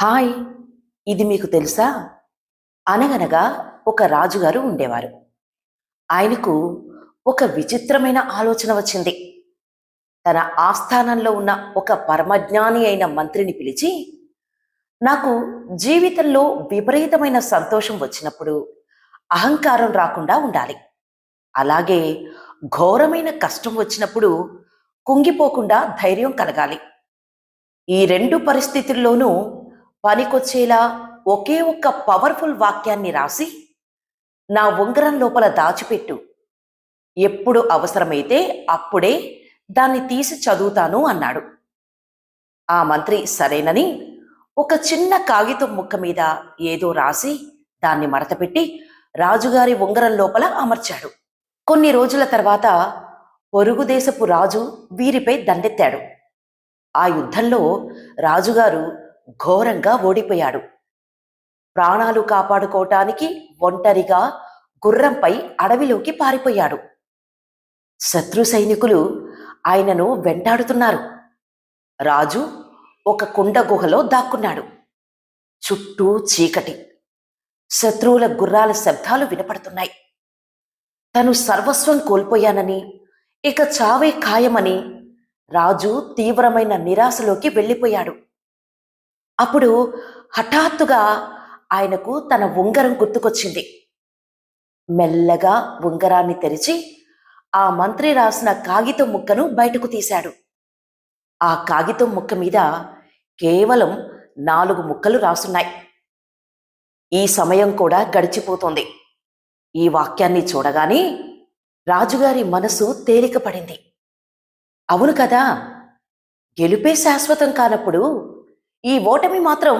Hi! ఇది మీకు తెలుసా? అనగనగా ఒక రాజుగారు ఉండేవారు. ఆయనకు ఒక విచిత్రమైన ఆలోచన వచ్చింది. తన ఆస్థానంలో ఉన్న ఒక పరమజ్ఞాని అయిన మంత్రిని పిలిచి, నాకు జీవితంలో విపరీతమైన సంతోషం వచ్చినప్పుడు అహంకారం రాకుండా ఉండాలి. అలాగే ఘోరమైన కష్టం వచ్చినప్పుడు కుంగిపోకుండా ధైర్యం కలగాలి. ఈ 2 పరిస్థితుల్లోనూ పనికొచ్చేలా ఒకే ఒక్క పవర్‌ఫుల్ వాక్యాన్ని రాసి, నా ఉంగరం లోపల దాచిపెట్టు. ఎప్పుడు అవసరమైతే అప్పుడే దాన్ని తీసి చదువుతాను అన్నాడు. ఆ మంత్రి సరేనని ఒక చిన్న కాగితం ముక్క మీద ఏదో రాసి దాన్ని మడతపెట్టి రాజుగారి ఉంగరం లోపల అమర్చాడు. కొన్ని రోజుల తర్వాత పొరుగు దేశపు రాజు వీరిపై దండెత్తాడు. ఆ యుద్ధంలో రాజుగారు ఘోరంగా ఓడిపోయాడు. ప్రాణాలు కాపాడుకోవటానికి ఒంటరిగా గుర్రంపై అడవిలోకి పారిపోయాడు. శత్రు సైనికులు ఆయనను వెంటాడుతున్నారు. రాజు ఒక కుండ గుహలో దాక్కున్నాడు. చుట్టూ చీకటి. శత్రువుల గుర్రాల శబ్దాలు వినపడుతున్నాయి. తను సర్వస్వం కోల్పోయానని, ఇక చావే ఖాయమని రాజు తీవ్రమైన నిరాశలోకి వెళ్ళిపోయాడు. అప్పుడు హఠాత్తుగా ఆయనకు తన ఉంగరం గుర్తుకొచ్చింది. మెల్లగా ఉంగరాన్ని తెరిచి ఆ మంత్రి రాసిన కాగితం ముక్కను బయటకు తీశాడు. ఆ కాగితం ముక్క మీద కేవలం 4 ముక్కలు రాసున్నాయి. ఈ సమయం కూడా గడిచిపోతోంది. ఈ వాక్యాన్ని చూడగానే రాజుగారి మనసు తేలిక పడింది. అవును కదా! గెలుపే శాశ్వతం కానప్పుడు ఈ ఓటమి మాత్రం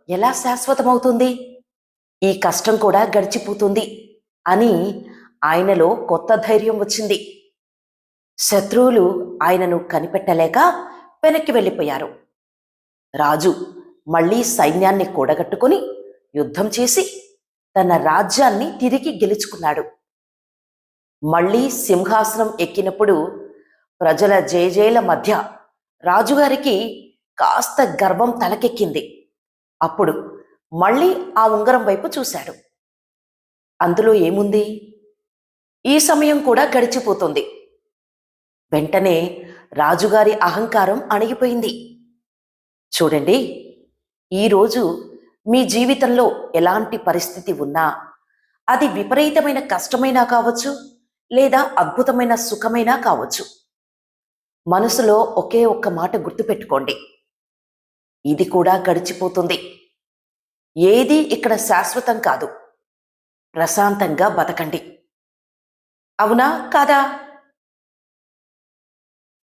ఎలా శాశ్వతమవుతుంది? ఈ కష్టం కూడా గడిచిపోతుంది అని ఆయనలో కొత్త ధైర్యం వచ్చింది. శత్రువులు ఆయనను కనిపెట్టలేక వెనక్కి వెళ్ళిపోయారు. రాజు మళ్ళీ సైన్యాన్ని కూడగట్టుకుని యుద్ధం చేసి తన రాజ్యాన్ని తిరిగి గెలుచుకున్నాడు. మళ్ళీ సింహాసనం ఎక్కినప్పుడు ప్రజల జేజేల మధ్య రాజుగారికి కాస్త గర్వం తలకెక్కింది. అప్పుడు మళ్ళీ ఆ ఉంగరం వైపు చూశాడు. అందులో ఏముంది? ఈ సమయం కూడా గడిచిపోతుంది. వెంటనే రాజుగారి అహంకారం అణిగిపోయింది. చూడండి, ఈరోజు మీ జీవితంలో ఎలాంటి పరిస్థితి ఉన్నా, అది విపరీతమైన కష్టమైనా కావచ్చు, లేదా అద్భుతమైన సుఖమైనా కావచ్చు. మనసులో ఒకే ఒక్క మాట గుర్తుపెట్టుకోండి. ఇది కూడా గడిచిపోతుంది. ఏదీ ఇక్కడ శాశ్వతం కాదు. ప్రశాంతంగా బతకండి. అవునా కాదా?